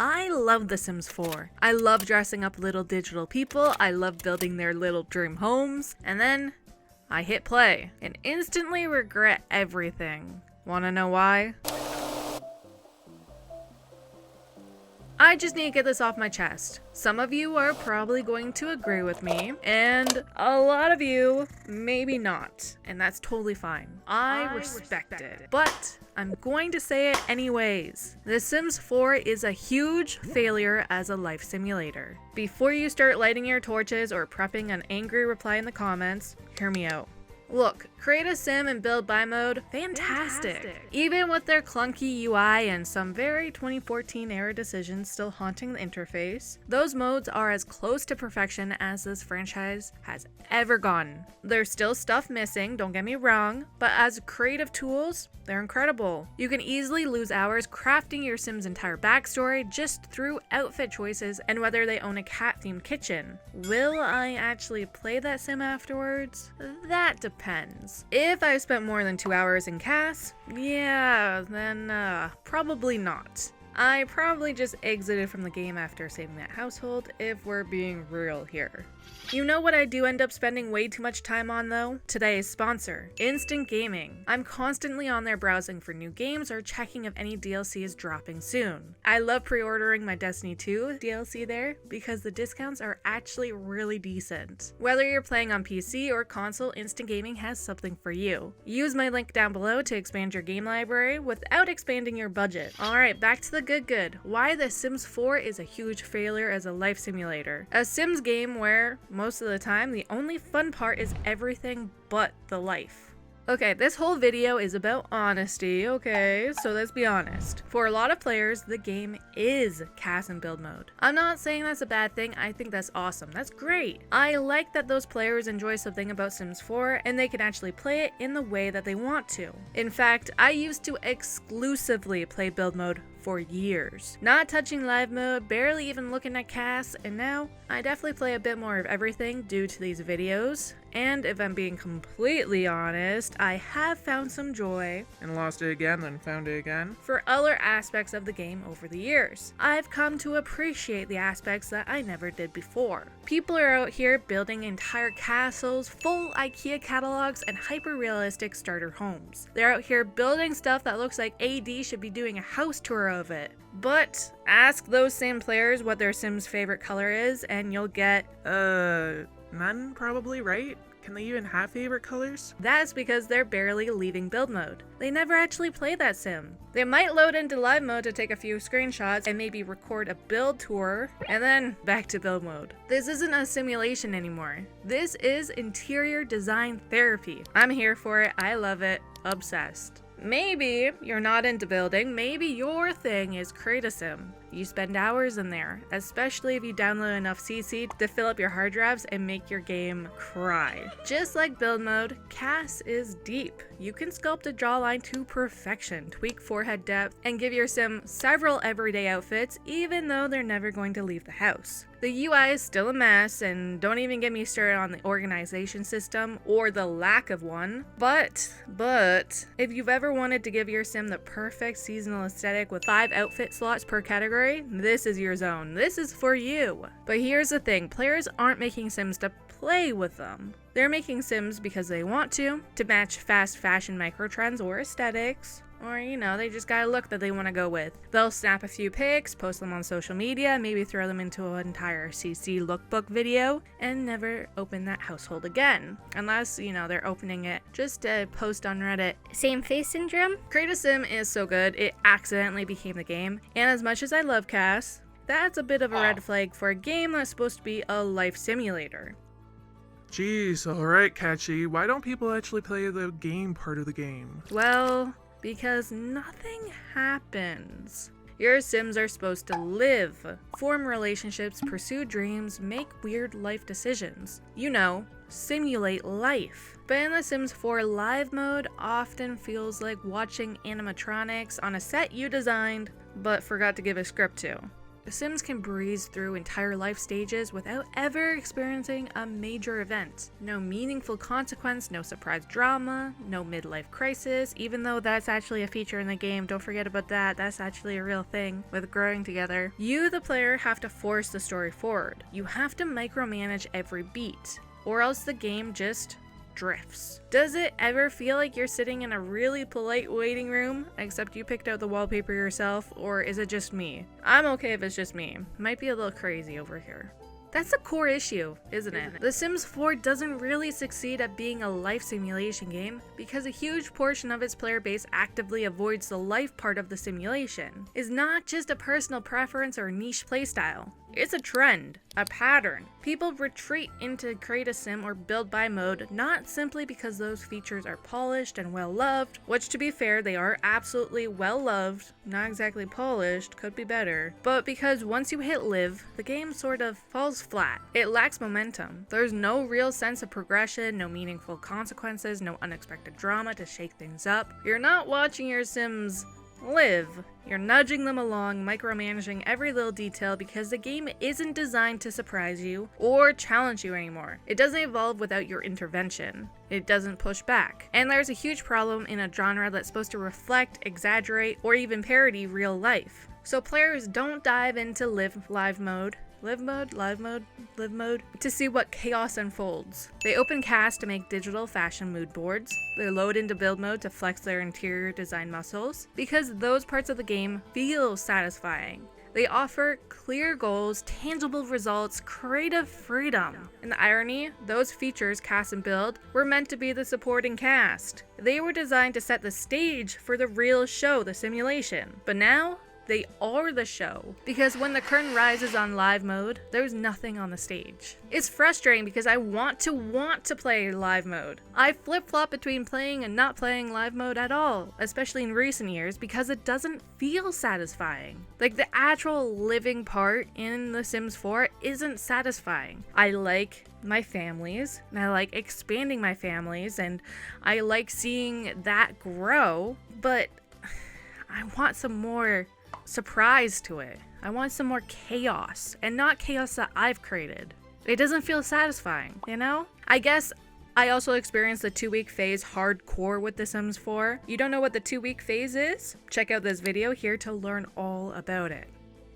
I love The Sims 4. I love dressing up little digital people, I love building their little dream homes, and then I hit play and instantly regret everything. Wanna know why? I just need to get this off my chest. Some of you are probably going to agree with me, and a lot of you maybe not, and that's totally fine. I respect it, but I'm going to say it anyways. The Sims 4 is a huge failure as a life simulator. Before you start lighting your torches or prepping an angry reply in the comments, hear me out. Look, create a sim and build by mode, fantastic. Even with their clunky UI and some very 2014 era decisions still haunting the interface, those modes are as close to perfection as this franchise has ever gotten. There's still stuff missing, don't get me wrong, but as creative tools, they're incredible. You can easily lose hours crafting your Sim's entire backstory just through outfit choices and whether they own a cat-themed kitchen. Will I actually play that Sim afterwards? That depends. If I've spent more than 2 hours in CAS, yeah, then probably not. I probably just exited from the game after saving that household, if we're being real here. You know what I do end up spending way too much time on though? Today's sponsor, Instant Gaming. I'm constantly on there browsing for new games or checking if any DLC is dropping soon. I love pre-ordering my Destiny 2 DLC there because the discounts are actually really decent. Whether you're playing on PC or console, Instant Gaming has something for you. Use my link down below to expand your game library without expanding your budget. Alright, back to the good. Why The Sims 4 is a huge failure as a life simulator. A Sims game where, most of the time, the only fun part is everything but the life. Okay, this whole video is about honesty, okay? So let's be honest. For a lot of players, the game is CAS and build mode. I'm not saying that's a bad thing, I think that's awesome. That's great. I like that those players enjoy something about Sims 4 and they can actually play it in the way that they want to. In fact, I used to exclusively play build mode for years. Not touching live mode, barely even looking at CAS, and now I definitely play a bit more of everything due to these videos. And if I'm being completely honest, I have found some joy, and lost it again, then found it again, for other aspects of the game over the years. I've come to appreciate the aspects that I never did before. People are out here building entire castles, full IKEA catalogs, and hyper-realistic starter homes. They're out here building stuff that looks like AD should be doing a house tour of it. But ask those same players what their Sim's favorite color is, and you'll get, none probably, right? Can they even have favorite colors? That's because they're barely leaving build mode. They never actually play that sim. They might load into live mode to take a few screenshots and maybe record a build tour, and then back to build mode. This isn't a simulation anymore. This is interior design therapy. I'm here for it, I love it, obsessed. Maybe you're not into building, maybe your thing is create a sim. You spend hours in there, especially if you download enough CC to fill up your hard drives and make your game cry. Just like build mode, CAS is deep. You can sculpt a jawline to perfection, tweak forehead depth, and give your sim several everyday outfits even though they're never going to leave the house. The UI is still a mess, and don't even get me started on the organization system or the lack of one. But, if you've ever wanted to give your sim the perfect seasonal aesthetic with 5 outfit slots per category, this is your zone. This is for you. But here's the thing, players aren't making sims to play with them. They're making sims because they want to match fast fashion microtrends or aesthetics. Or, you know, they just got a look that they want to go with. They'll snap a few pics, post them on social media, maybe throw them into an entire CC lookbook video, and never open that household again. Unless, you know, they're opening it just to post on Reddit. Same face syndrome? Create a Sim is so good, it accidentally became the game. And as much as I love CAS, that's a bit of a red flag for a game that's supposed to be a life simulator. Jeez, alright Catchy, why don't people actually play the game part of the game? Well, because nothing happens. Your Sims are supposed to live, form relationships, pursue dreams, make weird life decisions. You know, simulate life. But in The Sims 4 live mode often feels like watching animatronics on a set you designed but forgot to give a script to. The Sims can breeze through entire life stages without ever experiencing a major event. No meaningful consequence, no surprise drama, no midlife crisis, even though that's actually a feature in the game. Don't forget about that. That's actually a real thing with growing together. You, the player, have to force the story forward. You have to micromanage every beat, or else the game just drifts. Does it ever feel like you're sitting in a really polite waiting room, except you picked out the wallpaper yourself, or is it just me? I'm okay if it's just me. Might be a little crazy over here. That's a core issue, isn't it? The Sims 4 doesn't really succeed at being a life simulation game because a huge portion of its player base actively avoids the life part of the simulation. It's not just a personal preference or niche playstyle. It's a trend, a pattern. People retreat into create a sim or build by mode not simply because those features are polished and well loved, which to be fair they are absolutely well loved, not exactly polished, could be better, but because once you hit live, the game sort of falls flat. It lacks momentum. There's no real sense of progression, no meaningful consequences, no unexpected drama to shake things up. You're not watching your Sims live. You're nudging them along, micromanaging every little detail because the game isn't designed to surprise you or challenge you anymore. It doesn't evolve without your intervention. It doesn't push back. And there's a huge problem in a genre that's supposed to reflect, exaggerate, or even parody real life. So players don't dive into live mode to see what chaos unfolds. They open cast to make digital fashion mood boards. They load into build mode to flex their interior design muscles because those parts of the game feel satisfying. They offer clear goals, tangible results, creative freedom. And the irony, those features, cast and build, were meant to be the supporting cast. They were designed to set the stage for the real show, the simulation. But now, they are the show, because when the curtain rises on live mode, there's nothing on the stage. It's frustrating because I want to play live mode. I flip-flop between playing and not playing live mode at all, especially in recent years, because it doesn't feel satisfying. Like, the actual living part in The Sims 4 isn't satisfying. I like my families, and I like expanding my families, and I like seeing that grow, but I want some more surprise to it. I want some more chaos, and not chaos that I've created. It doesn't feel satisfying, you know? I guess I also experienced the 2-week phase hardcore with The Sims 4. You don't know what the 2-week phase is? Check out this video here to learn all about it.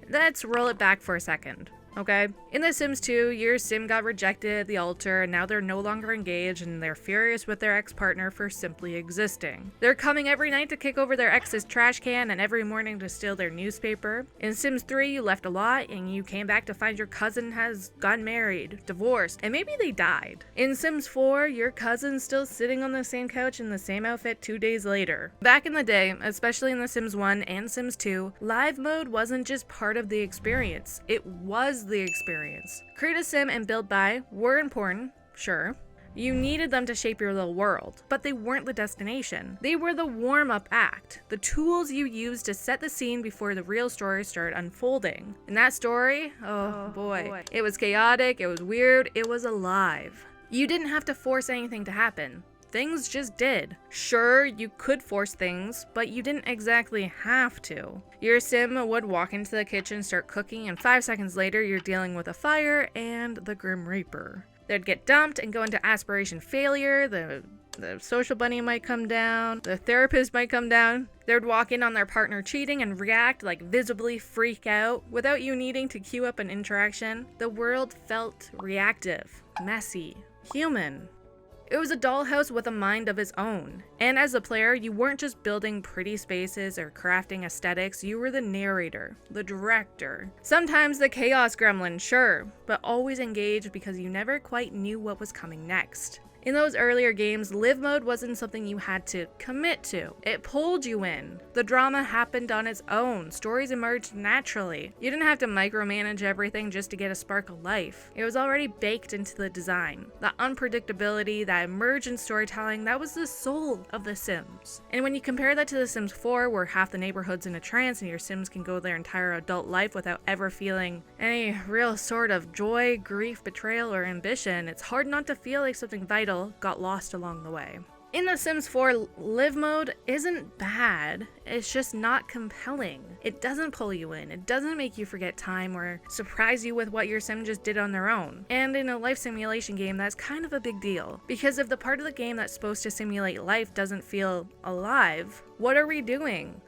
Let's roll it back for a second. Okay? In The Sims 2, your sim got rejected at the altar, and now they're no longer engaged, and they're furious with their ex-partner for simply existing. They're coming every night to kick over their ex's trash can, and every morning to steal their newspaper. In Sims 3, you left a lot, and you came back to find your cousin has gotten married, divorced, and maybe they died. In Sims 4, your cousin's still sitting on the same couch in the same outfit 2 days later. Back in the day, especially in The Sims 1 and Sims 2, live mode wasn't just part of the experience, it was the experience. Create a sim and build by were important, sure. You needed them to shape your little world, but they weren't the destination. They were the warm-up act, the tools you used to set the scene before the real story started unfolding. And that story, oh boy, it was chaotic, it was weird, it was alive. You didn't have to force anything to happen. Things just did. Sure, you could force things, but you didn't exactly have to. Your sim would walk into the kitchen, start cooking, and 5 seconds later you're dealing with a fire and the Grim Reaper. They'd get dumped and go into aspiration failure, the social bunny might come down, the therapist might come down. They'd walk in on their partner cheating and react, like visibly freak out, without you needing to queue up an interaction. The world felt reactive, messy, human. It was a dollhouse with a mind of its own. And as a player, you weren't just building pretty spaces or crafting aesthetics, you were the narrator, the director. Sometimes the chaos gremlin, sure, but always engaged because you never quite knew what was coming next. In those earlier games, live mode wasn't something you had to commit to. It pulled you in. The drama happened on its own. Stories emerged naturally. You didn't have to micromanage everything just to get a spark of life. It was already baked into the design. The unpredictability, that emergent storytelling, that was the soul of The Sims. And when you compare that to The Sims 4, where half the neighborhood's in a trance and your Sims can go their entire adult life without ever feeling any real sort of joy, grief, betrayal, or ambition, it's hard not to feel like something vital got lost along the way. In The Sims 4, live mode isn't bad, it's just not compelling. It doesn't pull you in, it doesn't make you forget time or surprise you with what your sim just did on their own. And in a life simulation game, that's kind of a big deal. Because if the part of the game that's supposed to simulate life doesn't feel alive, what are we doing?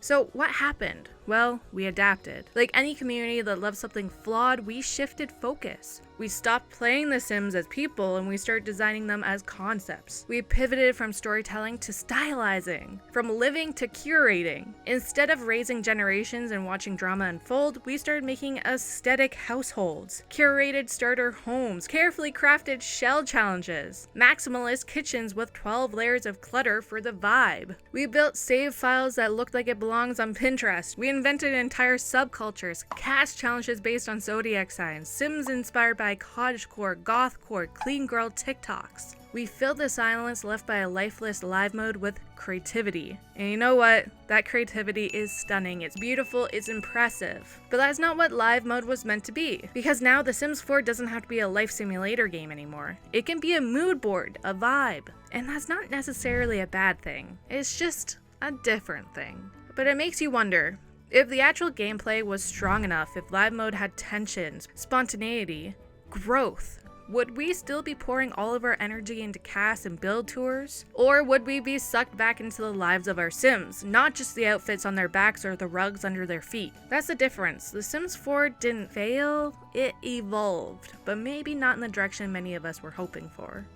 So what happened? Well, we adapted. Like any community that loves something flawed, we shifted focus. We stopped playing The Sims as people and we started designing them as concepts. We pivoted from storytelling to stylizing, from living to curating. Instead of raising generations and watching drama unfold, we started making aesthetic households, curated starter homes, carefully crafted shell challenges, maximalist kitchens with 12 layers of clutter for the vibe. We built save files that looked like it belongs on Pinterest. We invented entire subcultures, cast challenges based on zodiac signs, Sims inspired by cottagecore, gothcore, clean girl TikToks. We filled the silence left by a lifeless live mode with creativity. And you know what? That creativity is stunning, it's beautiful, it's impressive. But that's not what live mode was meant to be. Because now The Sims 4 doesn't have to be a life simulator game anymore. It can be a mood board, a vibe. And that's not necessarily a bad thing. It's just a different thing. But it makes you wonder, if the actual gameplay was strong enough, if live mode had tensions, spontaneity, growth, would we still be pouring all of our energy into cast and build tours? Or would we be sucked back into the lives of our Sims, not just the outfits on their backs or the rugs under their feet? That's the difference. The Sims 4 didn't fail, it evolved, but maybe not in the direction many of us were hoping for.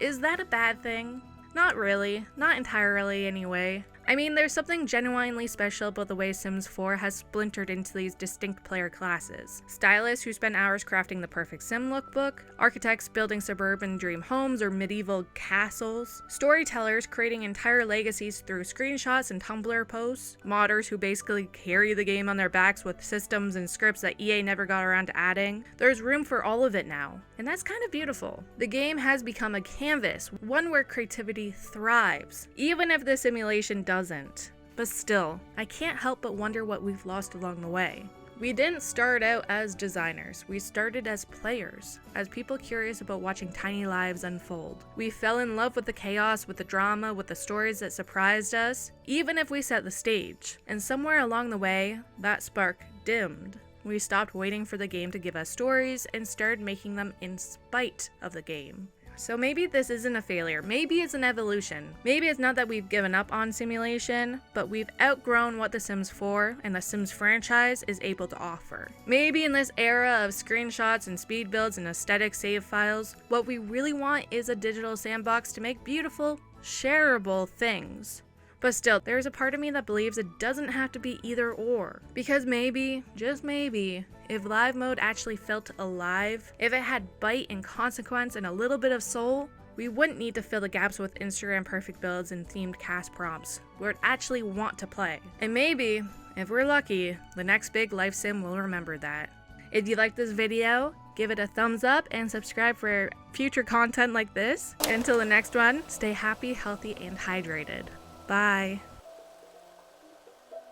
Is that a bad thing? Not really, not entirely anyway. I mean, there's something genuinely special about the way Sims 4 has splintered into these distinct player classes. Stylists who spend hours crafting the perfect sim lookbook, architects building suburban dream homes or medieval castles, storytellers creating entire legacies through screenshots and Tumblr posts, modders who basically carry the game on their backs with systems and scripts that EA never got around to adding. There's room for all of it now, and that's kind of beautiful. The game has become a canvas, one where creativity thrives, even if the simulation doesn't. But still, I can't help but wonder what we've lost along the way. We didn't start out as designers, we started as players, as people curious about watching tiny lives unfold. We fell in love with the chaos, with the drama, with the stories that surprised us, even if we set the stage. And somewhere along the way, that spark dimmed. We stopped waiting for the game to give us stories and started making them in spite of the game. So maybe this isn't a failure, maybe it's an evolution. Maybe it's not that we've given up on simulation, but we've outgrown what The Sims 4 and The Sims franchise is able to offer. Maybe in this era of screenshots and speed builds and aesthetic save files, what we really want is a digital sandbox to make beautiful, shareable things. But still, there's a part of me that believes it doesn't have to be either or. Because maybe, just maybe, if live mode actually felt alive, if it had bite and consequence and a little bit of soul, we wouldn't need to fill the gaps with Instagram perfect builds and themed cast prompts. We'd actually want to play. And maybe, if we're lucky, the next big life sim will remember that. If you liked this video, give it a thumbs up and subscribe for future content like this. Until the next one, stay happy, healthy, and hydrated. Bye.